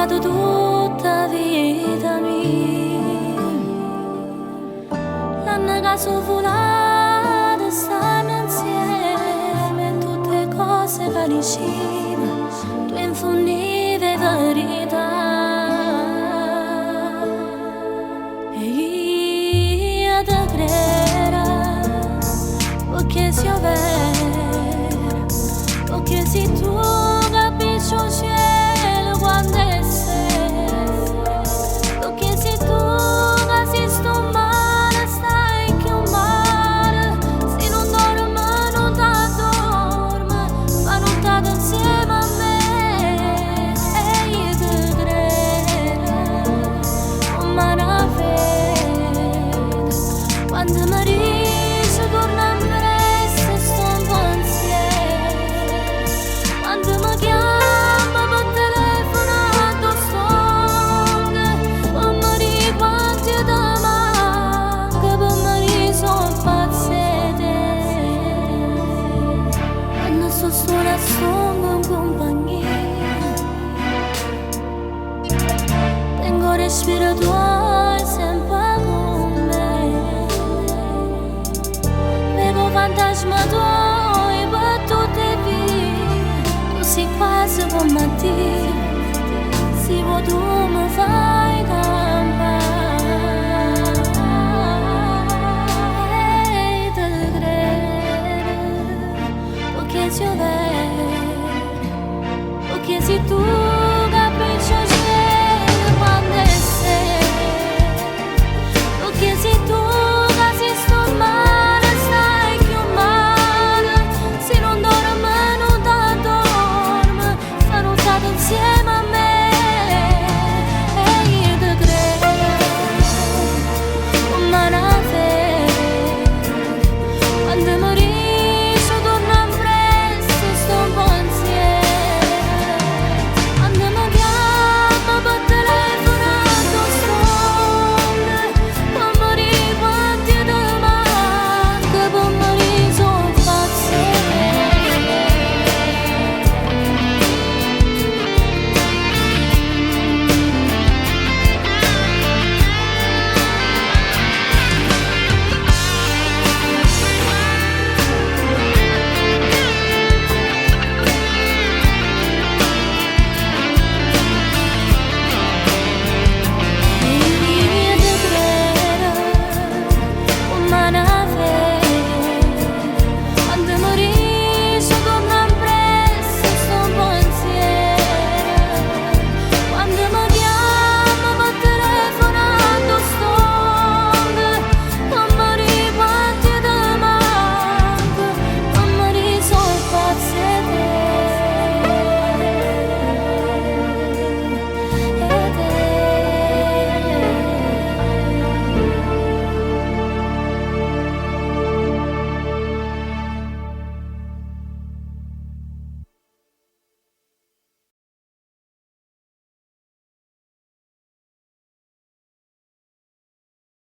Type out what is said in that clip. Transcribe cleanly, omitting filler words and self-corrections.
fatto tutta vita mia. L'anno che sono volata stanno insieme, tutte cose che diceva, tu infondivi verità. E io te credo, perché sia vero, perché sei tu capisci il cielo quando è sera, perché sei tu che sei sto male, stai che un mare, se non dorme non t'addorme, ma non t'addorme insieme a me. E io te credo, ma la vedo, quando mi dici torna a me. Sola sono in compagnia, tengo respiro tuo sempre con me, vedo fantasma tuoi per tutte vie, tu sei quasi come te, se vuoi tu mi fai campare. E te credo, perché ti vedo.